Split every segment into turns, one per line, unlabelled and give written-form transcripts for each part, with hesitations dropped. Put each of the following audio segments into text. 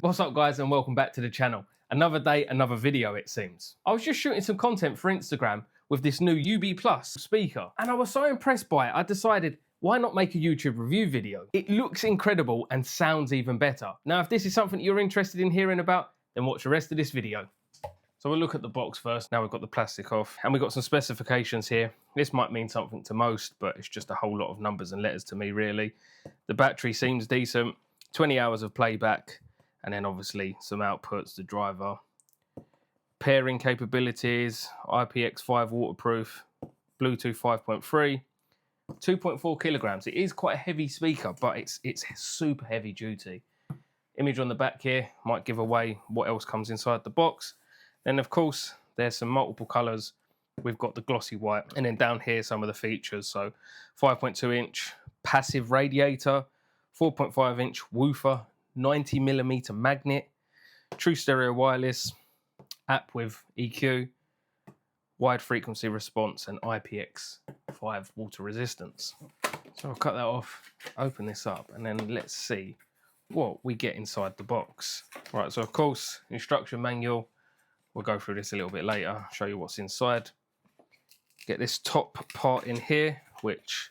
What's up guys and welcome back to the channel. Another day, another video it seems. I was just shooting some content for Instagram with this new UB Plus speaker and I was so impressed by it I decided why not make a YouTube review video. It looks incredible and sounds even better. Now if this is something you're interested in hearing about, then watch the rest of this video. So we'll look at the box first. Now we've got the plastic off and we've got some specifications here. This might mean something to most, but it's just a whole lot of numbers and letters to me really. The battery seems decent, 20 hours of playback, and then obviously some outputs, the driver. Pairing capabilities, IPX5 waterproof, Bluetooth 5.3, 2.4 kilograms. It is quite a heavy speaker, but it's super heavy duty. Image on the back here might give away what else comes inside the box. Then of course, there's some multiple colors. We've got the glossy white, and then down here, some of the features. So 5.2 inch passive radiator, 4.5 inch woofer, 90mm magnet, true stereo wireless, app with EQ, wide frequency response, and IPX5 water resistance. So I'll cut that off, open this up, and then let's see what we get inside the box. Right, so of course, instruction manual. We'll go through this a little bit later, show you what's inside. Get this top part in here, which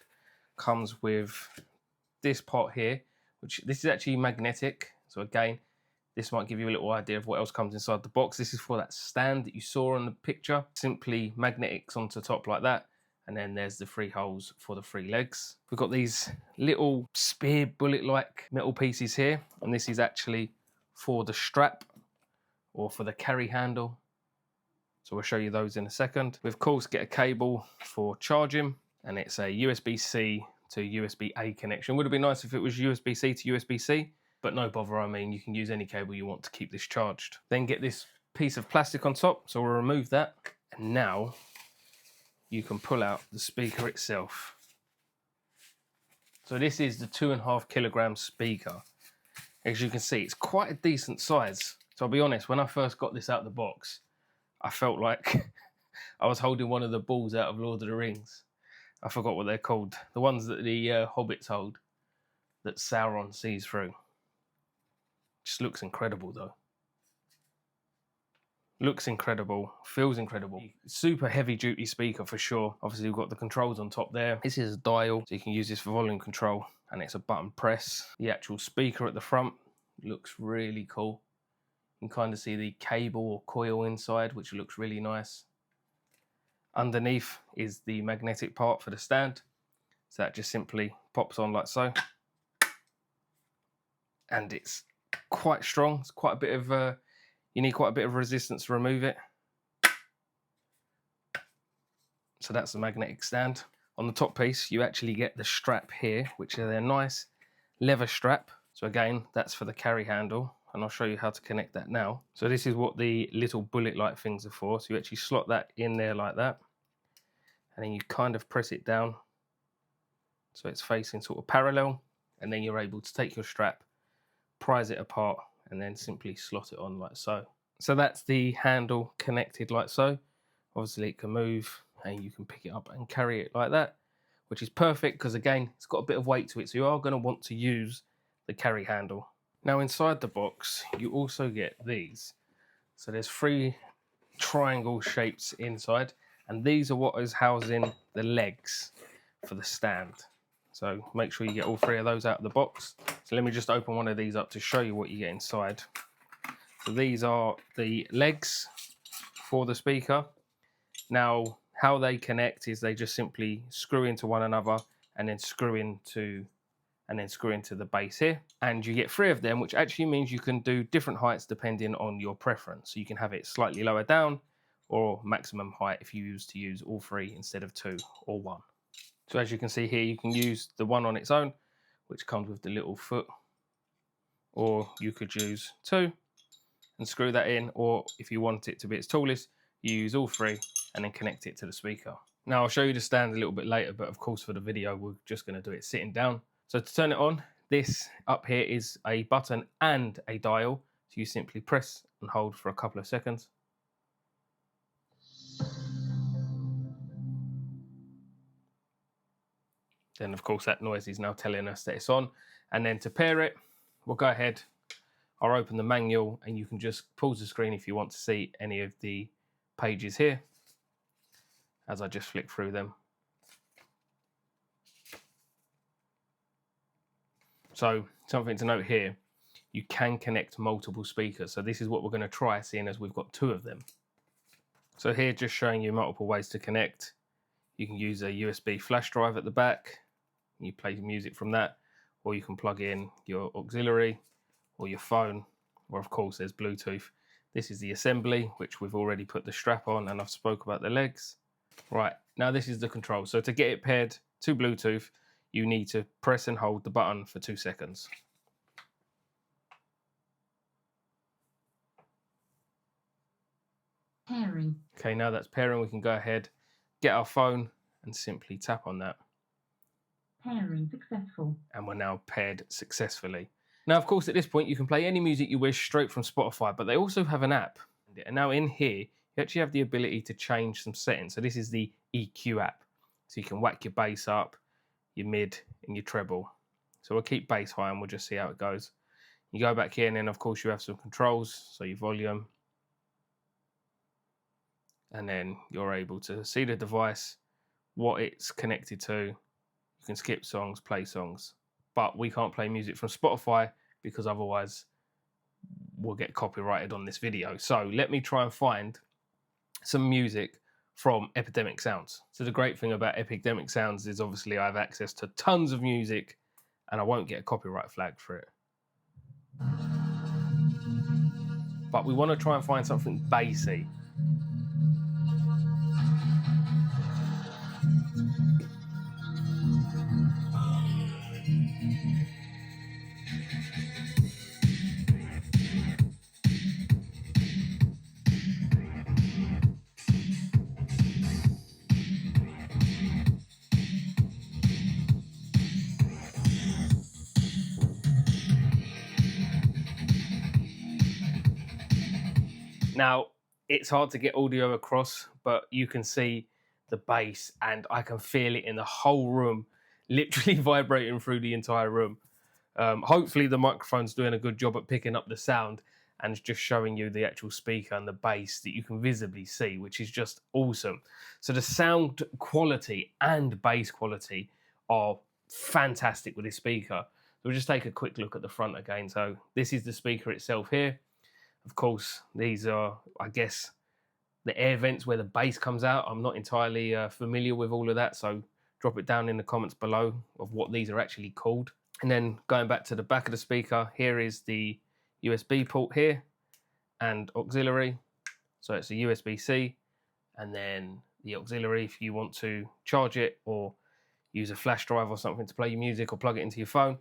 comes with this part here, which this is actually magnetic. So again, this might give you a little idea of what else comes inside the box. This is for that stand that you saw on the picture. Simply magnetics onto top like that. And then there's the 3 holes for the 3 legs. We've got these little spear bullet-like metal pieces here. And this is actually for the strap or for the carry handle. So we'll show you those in a second. We of course get a cable for charging, and it's a USB-C to USB-A connection. Would have been nice if it was USB-C to USB-C, but no bother, I mean, you can use any cable you want to keep this charged. Then get this piece of plastic on top, so we'll remove that. And now you can pull out the speaker itself. So this is the 2.5 kilogram speaker. As you can see, it's quite a decent size. So I'll be honest, when I first got this out of the box, I felt like I was holding one of the balls out of Lord of the Rings. I forgot what they're called. The ones that the hobbits hold, that Sauron sees through. Just looks incredible though. Looks incredible, feels incredible. Super heavy duty speaker for sure. Obviously we've got the controls on top there. This is a dial, so you can use this for volume control, and it's a button press. The actual speaker at the front looks really cool. You can kind of see the cable or coil inside, which looks really nice. Underneath is the magnetic part for the stand. So that just simply pops on like so. And it's quite strong. It's quite a bit of, you need quite a bit of resistance to remove it. So that's the magnetic stand. On the top piece, you actually get the strap here, which is a nice leather strap. So again, that's for the carry handle. And I'll show you how to connect that now. So this is what the little bullet-like things are for. So you actually slot that in there like that. And then you kind of press it down so it's facing sort of parallel. And then you're able to take your strap, prise it apart, and then simply slot it on like so. So that's the handle connected like so. Obviously it can move and you can pick it up and carry it like that, which is perfect because again, it's got a bit of weight to it. So you are going to want to use the carry handle. Now inside the box, you also get these. So there's 3 triangle shapes inside, and these are what is housing the legs for the stand. So make sure you get all 3 of those out of the box. So let me just open one of these up to show you what you get inside. So these are the legs for the speaker. Now, how they connect is they just simply screw into one another and then screw into the base here, and you get 3 of them, which actually means you can do different heights depending on your preference. So you can have it slightly lower down or maximum height if you use all 3 instead of 2 or 1. So as you can see here, you can use the one on its own, which comes with the little foot, or you could use 2 and screw that in, or if you want it to be its tallest, you use all 3 and then connect it to the speaker. Now I'll show you the stand a little bit later, but of course for the video, we're just going to do it sitting down. So to turn it on, this up here is a button and a dial. So you simply press and hold for a couple of seconds. Then of course that noise is now telling us that it's on. And then to pair it, we'll go ahead, I'll open the manual and you can just pause the screen if you want to see any of the pages here as I just flick through them. So something to note here, you can connect multiple speakers. So this is what we're going to try, seeing as we've got 2 of them. So here, just showing you multiple ways to connect. You can use a USB flash drive at the back. You play music from that, or you can plug in your auxiliary or your phone, or of course there's Bluetooth. This is the assembly, which we've already put the strap on, and I've spoke about the legs. Right, now this is the control. So to get it paired to Bluetooth, you need to press and hold the button for 2 seconds.
Pairing.
Okay, now that's pairing, we can go ahead, get our phone and simply tap on that.
Pairing successful.
And we're now paired successfully. Now, of course, at this point, you can play any music you wish straight from Spotify, but they also have an app. And now in here, you actually have the ability to change some settings. So this is the EQ app. So you can whack your bass up, your mid and your treble. So we'll keep bass high and we'll just see how it goes. You go back here and then of course you have some controls. So your volume. And then you're able to see the device, what it's connected to. You can skip songs, play songs, but we can't play music from Spotify because otherwise we'll get copyrighted on this video. So let me try and find some music from Epidemic Sounds. So the great thing about Epidemic Sounds is obviously I have access to tons of music and I won't get a copyright flag for it. But we want to try and find something bassy. Now, it's hard to get audio across, but you can see the bass and I can feel it in the whole room, literally vibrating through the entire room. Hopefully the microphone's doing a good job at picking up the sound and just showing you the actual speaker and the bass that you can visibly see, which is just awesome. So the sound quality and bass quality are fantastic with this speaker. So we'll just take a quick look at the front again. So this is the speaker itself here. Of course, these are, I guess, the air vents where the bass comes out. I'm not entirely familiar with all of that, so drop it down in the comments below of what these are actually called. And then going back to the back of the speaker, here is the USB port here and auxiliary. So it's a USB-C and then the auxiliary if you want to charge it or use a flash drive or something to play your music or plug it into your phone.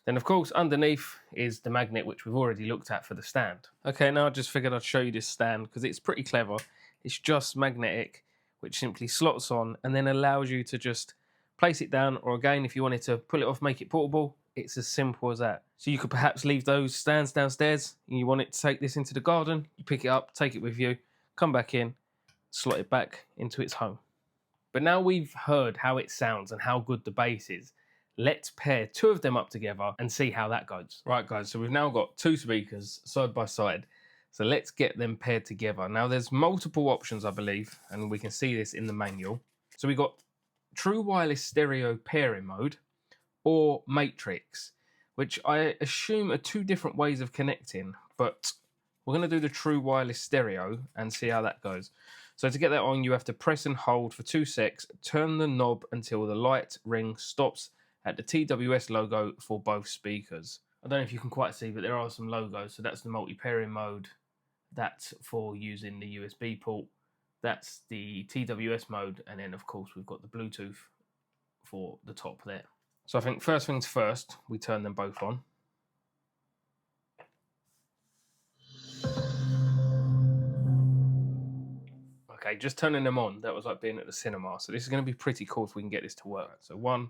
Then of course underneath is the magnet, which we've already looked at for the stand. Okay, now I just figured I'd show you this stand because it's pretty clever. It's just magnetic, which simply slots on and then allows you to just place it down, or again, if you wanted to pull it off, make it portable, it's as simple as that. So you could perhaps leave those stands downstairs and you want it to take this into the garden, you pick it up, take it with you, come back in, slot it back into its home. But now we've heard how it sounds and how good the bass is, let's pair 2 of them up together and see how that goes. Right guys, so we've now got 2 speakers side by side. So let's get them paired together. Now there's multiple options, I believe, and we can see this in the manual. So we've got true wireless stereo pairing mode or matrix, which I assume are 2 different ways of connecting, but we're gonna do the true wireless stereo and see how that goes. So to get that on, you have to press and hold for 2 seconds, turn the knob until the light ring stops at the TWS logo for both speakers. I don't know if you can quite see, but there are some logos. So that's the multi-pairing mode. That's for using the USB port. That's the TWS mode. And then of course we've got the Bluetooth for the top there. So I think first things first, we turn them both on. Okay, just turning them on, that was like being at the cinema. So this is going to be pretty cool if we can get this to work. So 1,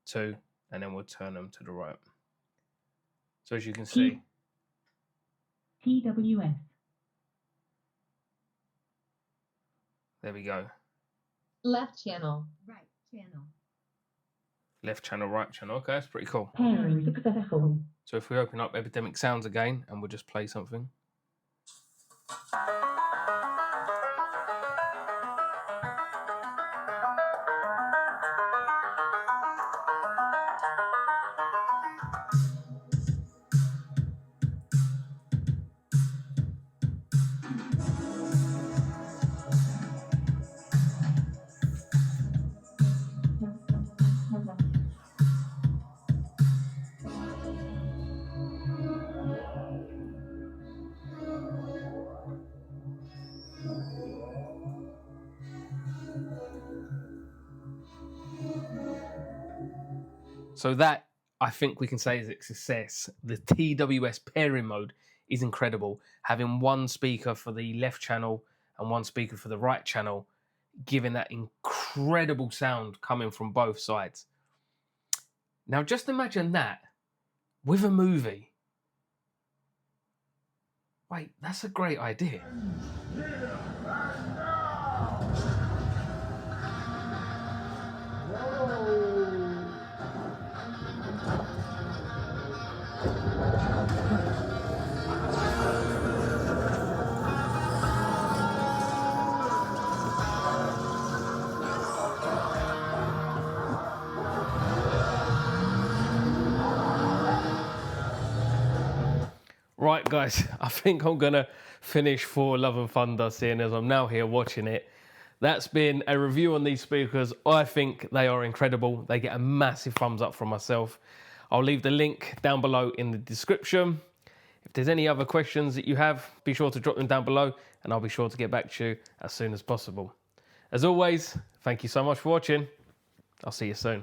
2, and then we'll turn them to the right. So as you can see,
TWS.
there we go.
Left channel. Right channel.
Left channel, right channel. Okay, that's pretty cool.
Pairing successful.
So if we open up Epidemic Sounds again and we'll just play something. So that, I think we can say, is a success. The TWS pairing mode is incredible. Having one speaker for the left channel and one speaker for the right channel, giving that incredible sound coming from both sides. Now just imagine that with a movie. Wait, that's a great idea. Right, guys, I think I'm going to finish For Love and Thunder, seeing as I'm now here watching it. That's been a review on these speakers. I think they are incredible. They get a massive thumbs up from myself. I'll leave the link down below in the description. If there's any other questions that you have, be sure to drop them down below and I'll be sure to get back to you as soon as possible. As always, thank you so much for watching. I'll see you soon.